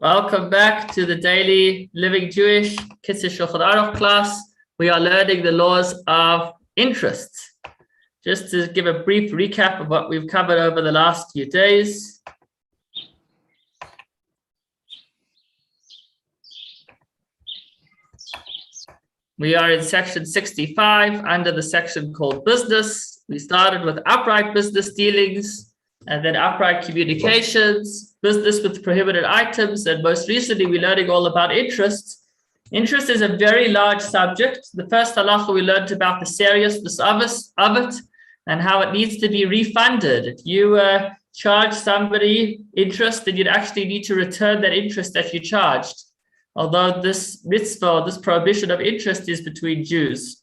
Welcome back to the Daily Living Jewish Kitzur Shulchan Aruch class. We are learning the laws of interest. Just to give a brief recap of what we've covered over the last few days. We are in section 65 under the section called business. We started with upright business dealings and then upright communications, business with prohibited items, and most recently we're learning all about interest. Interest is a very large subject. The first halacha we learned about the seriousness of it and how it needs to be refunded. If you charge somebody interest, then you'd actually need to return that interest that you charged. Although this mitzvah, this prohibition of interest is between Jews.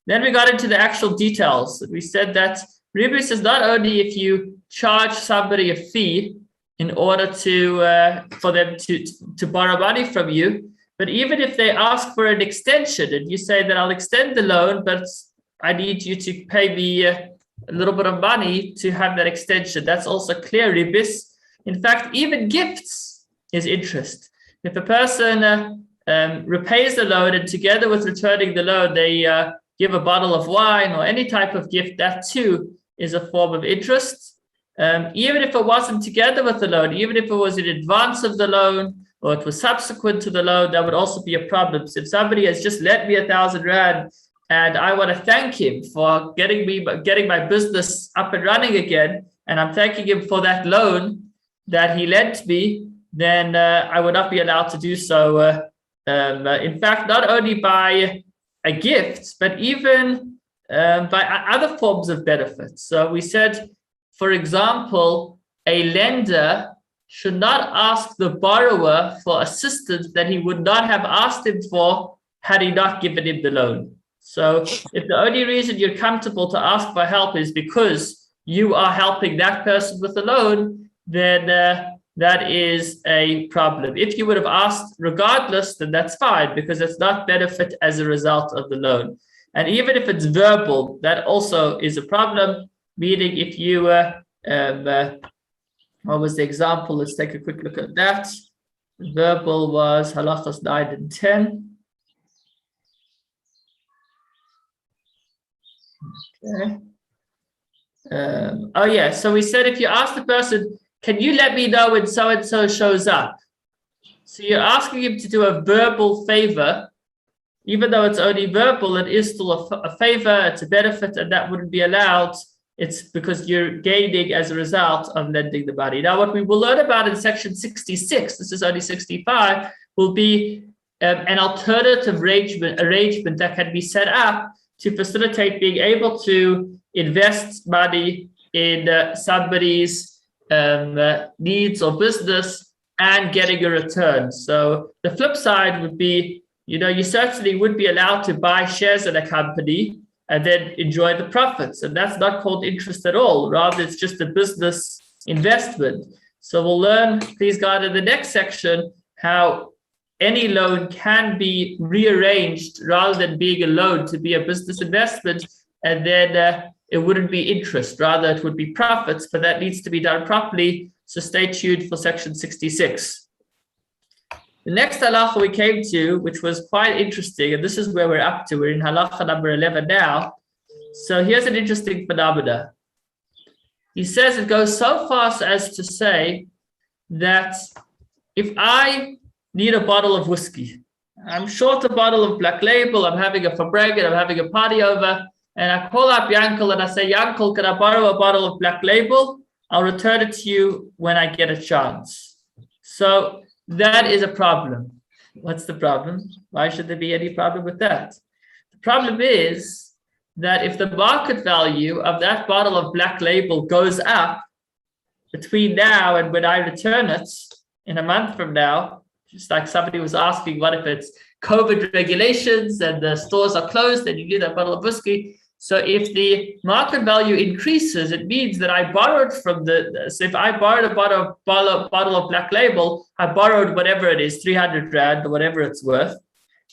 Then we got into the actual details. We said that ribus is not only if you charge somebody a fee in order for them to borrow money from you, but even if they ask for an extension and you say that I'll extend the loan, but I need you to pay me a little bit of money to have that extension, that's also clear ribus. In fact, even gifts is interest. If a person repays the loan and together with returning the loan, they give a bottle of wine or any type of gift, that too is a form of interest. Even if it wasn't together with the loan, even if it was in advance of the loan or it was subsequent to the loan, that would also be a problem. So if somebody has just lent me 1,000 rand and I want to thank him for getting my business up and running again, and I'm thanking him for that loan that he lent me, then I would not be allowed to do so. In fact, not only by a gift, but even by other forms of benefits. So we said, for example, a lender should not ask the borrower for assistance that he would not have asked him for had he not given him the loan. So if the only reason you're comfortable to ask for help is because you are helping that person with the loan, then that is a problem. If you would have asked regardless, then that's fine because it's not benefit as a result of the loan. And even if it's verbal, that also is a problem, meaning if you, what was the example? Let's take a quick look at that. Verbal was halachas 9 and 10. Okay. So we said if you ask the person, can you let me know when so-and-so shows up? So you're asking him to do a verbal favor. Even though it's only verbal, it is still a favor, it's a benefit, and that wouldn't be allowed. It's because you're gaining as a result of lending the money. Now, what we will learn about in section 66, this is only 65, will be an alternative arrangement that can be set up to facilitate being able to invest money in somebody's needs or business and getting a return. So the flip side would be, you certainly would be allowed to buy shares in a company and then enjoy the profits. And that's not called interest at all. Rather, it's just a business investment. So we'll learn, please God, in the next section, how any loan can be rearranged rather than being a loan to be a business investment. And then it wouldn't be interest, rather it would be profits, but that needs to be done properly. So stay tuned for section 66. The next halacha we came to, which was quite interesting, and this is where we're up to. We're in halacha number 11 now. So here's an interesting phenomena. He says it goes so far as to say that if I need a bottle of whiskey, I'm short a bottle of Black Label, I'm having a fabregat, I'm having a party over, and I call up Yankel and I say, Yankel, can I borrow a bottle of Black Label? I'll return it to you when I get a chance. So that is a problem. What's the problem? Why should there be any problem with that? The problem is that if the market value of that bottle of Black Label goes up between now and when I return it in a month from now, just like somebody was asking, what if it's COVID regulations and the stores are closed and you need a bottle of whiskey? So if the market value increases, it means that I borrowed from so if I borrowed a bottle of Black Label, I borrowed whatever it is, 300 rand or whatever it's worth.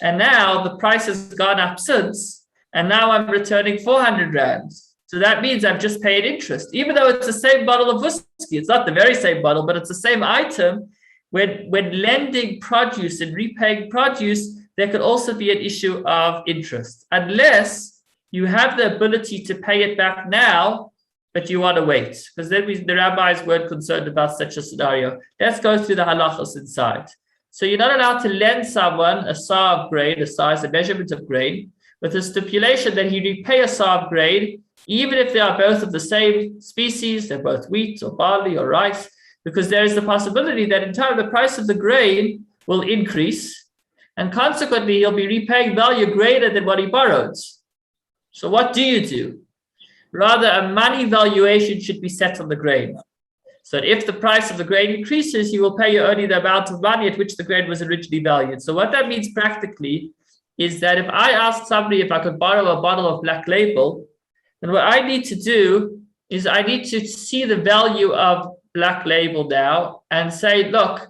And now the price has gone up since, and now I'm returning 400 rand. So that means I've just paid interest, even though it's the same bottle of whiskey. It's not the very same bottle, but it's the same item. when lending produce and repaying produce, there could also be an issue of interest, unless you have the ability to pay it back now, but you want to wait, because then the rabbis weren't concerned about such a scenario. Let's go through the halachos inside. So you're not allowed to lend someone a sah of grain, a sah is a measurement of grain, with the stipulation that he repay a sah of grain, even if they are both of the same species, they're both wheat or barley or rice, because there is the possibility that in time the price of the grain will increase, and consequently he'll be repaying value greater than what he borrowed. So what do? Rather, a money valuation should be set on the grain. So if the price of the grain increases, he will pay you only the amount of money at which the grain was originally valued. So what that means practically is that if I asked somebody if I could borrow a bottle of Black Label, then what I need to do is I need to see the value of Black Label now and say, look,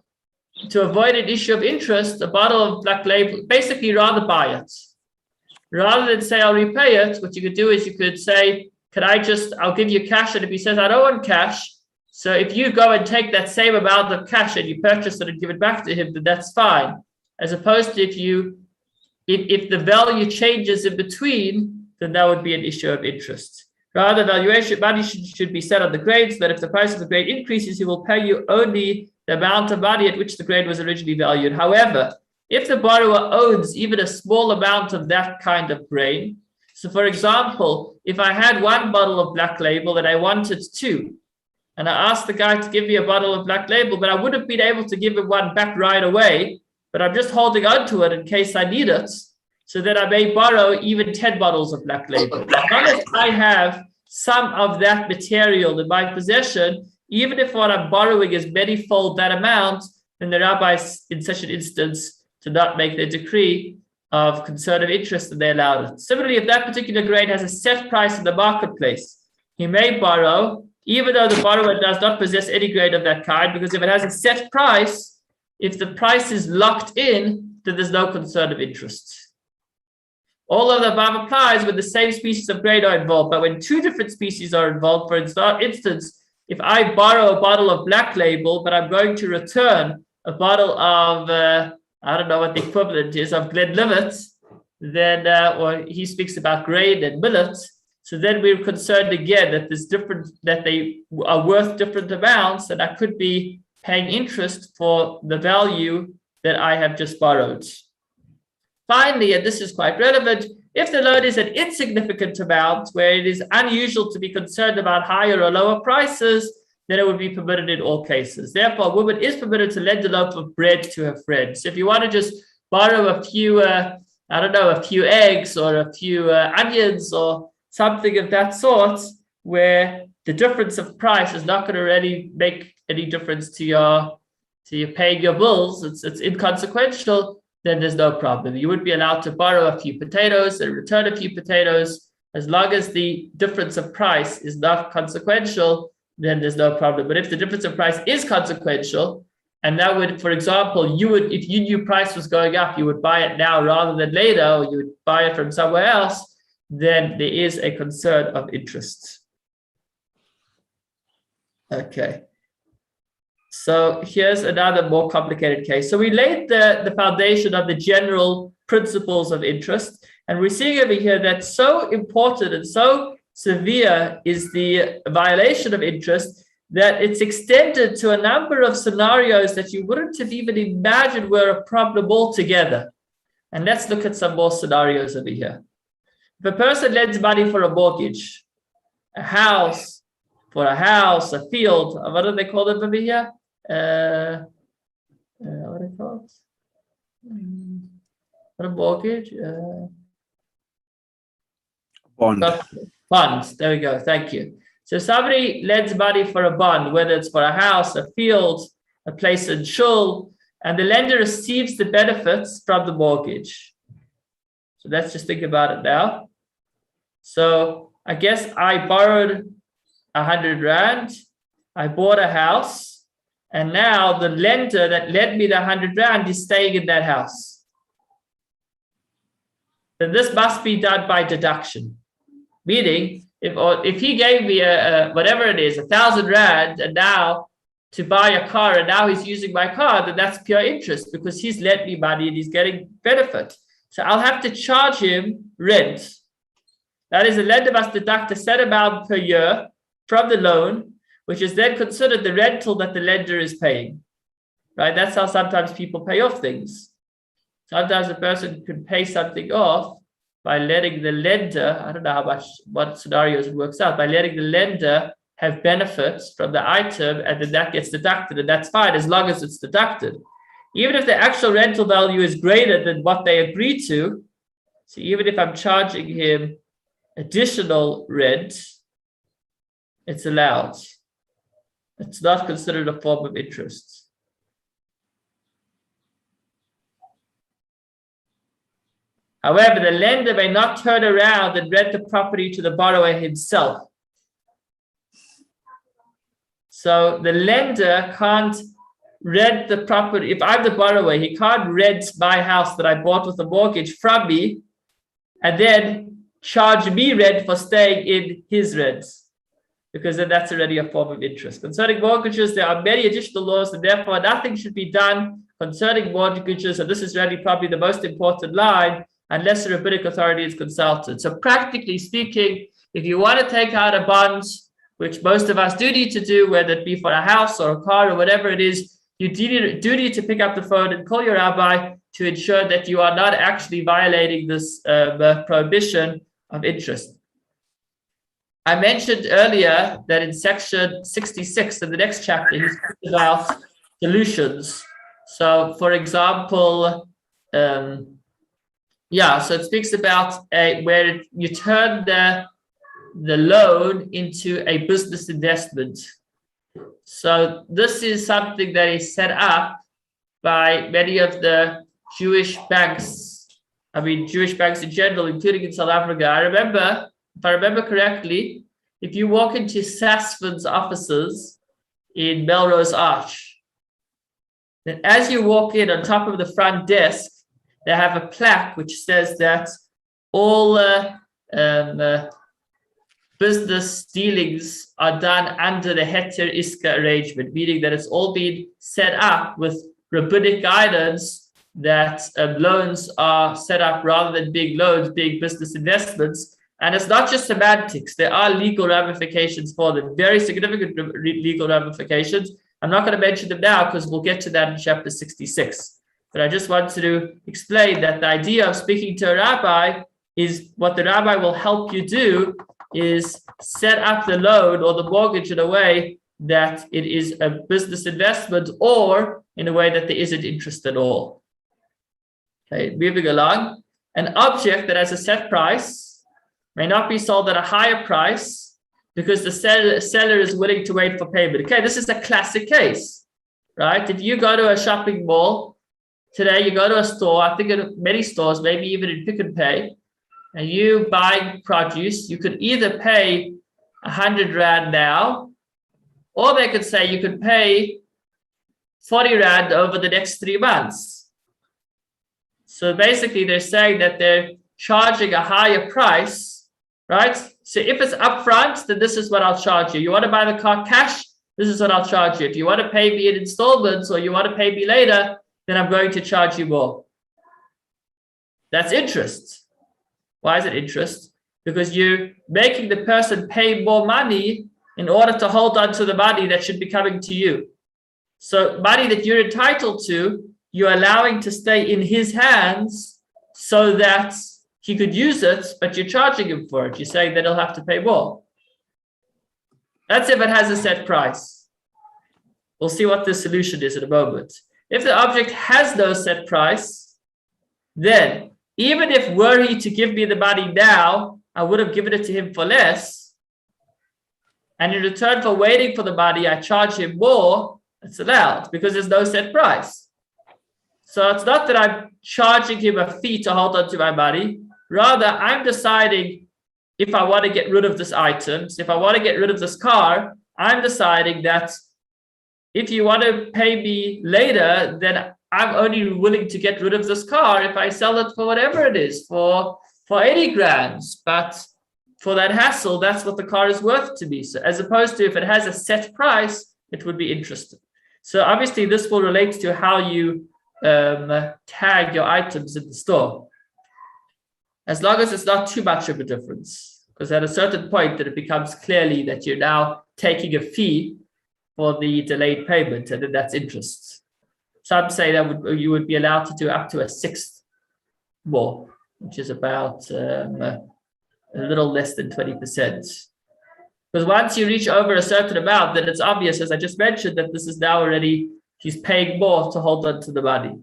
to avoid an issue of interest, a bottle of Black Label, basically rather buy it. Rather than say I'll repay it, what you could do is you could say, I'll give you cash. And if he says, I don't want cash, so if you go and take that same amount of cash and you purchase it and give it back to him, then that's fine. As opposed to if the value changes in between, then that would be an issue of interest. Rather, valuation money should be set on the grain, so that if the price of the grain increases, he will pay you only the amount of money at which the grain was originally valued. However, if the borrower owns even a small amount of that kind of grain, so for example, if I had one bottle of Black Label and I wanted two, and I asked the guy to give me a bottle of Black Label, but I would have been able to give him one back right away, but I'm just holding on to it in case I need it, so that I may borrow even 10 bottles of Black Label. As long as I have some of that material in my possession, even if what I'm borrowing is many-fold that amount, then the rabbis, in such an instance, to not make the decree of concern of interest, and they allowed it. Similarly, if that particular grain has a set price in the marketplace, he may borrow, even though the borrower does not possess any grain of that kind, because if it has a set price, if the price is locked in, then there's no concern of interest. All of the above applies when the same species of grain are involved, but when two different species are involved, for instance, if I borrow a bottle of Black Label, but I'm going to return a bottle of, I don't know what the equivalent is, of Glenlivet, then, or he speaks about grain and millet, so then we're concerned again that they are worth different amounts, and I could be paying interest for the value that I have just borrowed. Finally, and this is quite relevant, if the loan is an insignificant amount where it is unusual to be concerned about higher or lower prices, then it would be permitted in all cases. Therefore, a woman is permitted to lend a loaf of bread to her friend. So if you want to just borrow a few, a few eggs or a few onions or something of that sort, where the difference of price is not going to really make any difference to your paying your bills, it's inconsequential, then there's no problem. You would be allowed to borrow a few potatoes and return a few potatoes. As long as the difference of price is not consequential, then there's no problem. But if the difference of price is consequential, and that would, for example, if you knew price was going up, you would buy it now rather than later, or you would buy it from somewhere else, then there is a concern of interest. Okay. So here's another more complicated case. So we laid the foundation of the general principles of interest, and we're seeing over here that so important and so severe is the violation of interest that it's extended to a number of scenarios that you wouldn't have even imagined were a problem altogether. And let's look at some more scenarios over here. If a person lends money for a mortgage, a house, a field, what do they call it over here? What are they called? What a mortgage? Bond. Bonds. There we go. Thank you. So somebody lends money for a bond, whether it's for a house, a field, a place in shul, and the lender receives the benefits from the mortgage. So let's just think about it now. So I guess I borrowed 100 Rand. I bought a house, and now the lender that lent me the 100 Rand is staying in that house. Then this must be done by deduction. Meaning, if he gave me whatever it is, 1,000 Rand, and now to buy a car and now he's using my car, then that's pure interest because he's lent me money and he's getting benefit. So I'll have to charge him rent. That is, the lender must deduct a set amount per year from the loan, which is then considered the rental that the lender is paying. Right? That's how sometimes people pay off things. Sometimes a person can pay something off by letting the lender, I don't know what scenarios it works out, by letting the lender have benefits from the item, and then that gets deducted, and that's fine as long as it's deducted. Even if the actual rental value is greater than what they agree to, so even if I'm charging him additional rent, it's allowed. It's not considered a form of interest. However, the lender may not turn around and rent the property to the borrower himself. So the lender can't rent the property. If I'm the borrower, he can't rent my house that I bought with a mortgage from me and then charge me rent for staying in his rents, because then that's already a form of interest. Concerning mortgages, there are many additional laws, and therefore nothing should be done concerning mortgages. And this is really probably the most important line, unless the rabbinic authority is consulted. So practically speaking, if you want to take out a bond, which most of us do need to do, whether it be for a house or a car or whatever it is, you do need to pick up the phone and call your rabbi to ensure that you are not actually violating this prohibition of interest. I mentioned earlier that in section 66 in the next chapter, he speaks about solutions. So, for example, so it speaks about where you turn the loan into a business investment. So this is something that is set up by many of the Jewish banks. I mean, Jewish banks in general, including in South Africa. I remember, if I remember correctly, if you walk into Sasford's offices in Melrose Arch, then as you walk in, on top of the front desk, they have a plaque which says that all business dealings are done under the Heter Iska arrangement, meaning that it's all been set up with rabbinic guidance that loans are set up rather than being loans, being business investments. And it's not just semantics. There are legal ramifications for them, very significant legal ramifications. I'm not going to mention them now because we'll get to that in chapter 66. But I just wanted to explain that the idea of speaking to a rabbi is what the rabbi will help you do is set up the loan or the mortgage in a way that it is a business investment or in a way that there isn't interest at all. Okay, moving along. An object that has a set price may not be sold at a higher price because the seller is willing to wait for payment. Okay, this is a classic case, right? If you go to a shopping mall today, you go to a store, I think in many stores, maybe even in Pick and Pay, and you buy produce, you could either pay 100 Rand now, or they could say you could pay 40 Rand over the next 3 months. So basically they're saying that they're charging a higher price, right? So if it's upfront, then this is what I'll charge you. You want to buy the car cash? This is what I'll charge you. If you want to pay me in installments or you want to pay me later, then I'm going to charge you more. That's interest. Why is it interest? Because you're making the person pay more money in order to hold on to the money that should be coming to you. So money that you're entitled to, you're allowing to stay in his hands so that he could use it, but you're charging him for it. You're saying that he'll have to pay more. That's if it has a set price. We'll see what the solution is in a moment. If the object has no set price, then even if were he to give me the money now, I would have given it to him for less. And in return for waiting for the money, I charge him more. It's allowed because there's no set price. So it's not that I'm charging him a fee to hold on to my money. Rather, I'm deciding if I want to get rid of this item. So if I want to get rid of this car, I'm deciding that if you want to pay me later, then I'm only willing to get rid of this car if I sell it for whatever it is, for 80 grand. But for that hassle, that's what the car is worth to me. So as opposed to if it has a set price, it would be interest. So obviously this will relate to how you tag your items in the store. As long as it's not too much of a difference, because at a certain point that it becomes clearly that you're now taking a fee for the delayed payment, and then that's interest. Some say that you would be allowed to do up to a sixth more, which is about a little less than 20%. Because once you reach over a certain amount, then it's obvious, as I just mentioned, that this is now already, he's paying more to hold on to the money.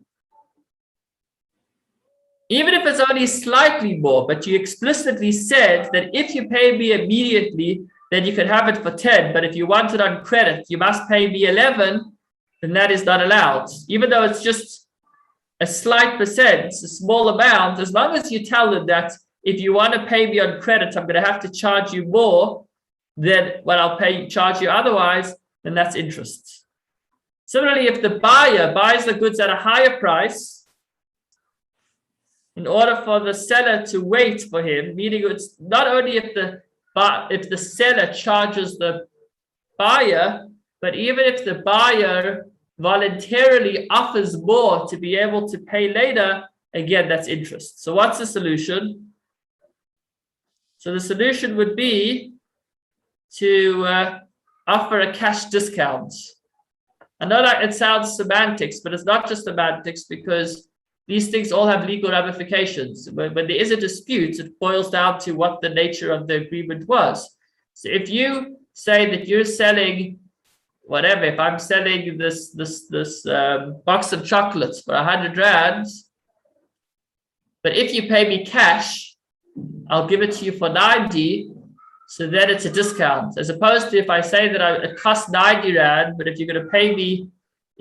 Even if it's only slightly more, but you explicitly said that if you pay me immediately, then you can have it for 10. But if you want it on credit, you must pay me 11, then that is not allowed. Even though it's just a slight percent, a small amount, as long as you tell them that if you want to pay me on credit, I'm going to have to charge you more than what I'll charge you otherwise, then that's interest. Similarly, if the buyer buys the goods at a higher price, in order for the seller to wait for him, meaning it's not only if the seller charges the buyer, but even if the buyer voluntarily offers more to be able to pay later, again, that's interest. So what's the solution? So the solution would be to offer a cash discount. I know that it sounds semantics, but it's not just semantics, because these things all have legal ramifications. When there is a dispute, it boils down to what the nature of the agreement was. So if you say that you're selling whatever, if I'm selling this box of chocolates for 100 rands, but if you pay me cash, I'll give it to you for 90. So then it's a discount, as opposed to if I say that it costs 90 rand, but if you're going to pay me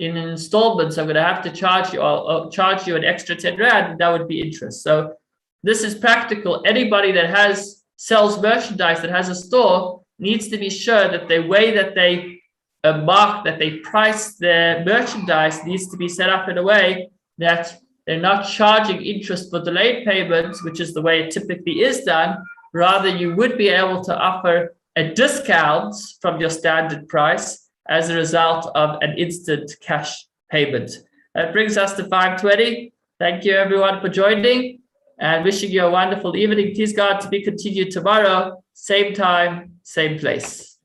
in installments, I'm going to have to charge you, or charge you an extra 10 rand, and that would be interest. So this is practical. Anybody that sells merchandise, that has a store, needs to be sure that the way that they price their merchandise needs to be set up in a way that they're not charging interest for delayed payments, which is the way it typically is done. Rather, you would be able to offer a discount from your standard price as a result of an instant cash payment. That brings us to 5:20. Thank you everyone for joining, and wishing you a wonderful evening. Please God to be continued tomorrow, same time, same place.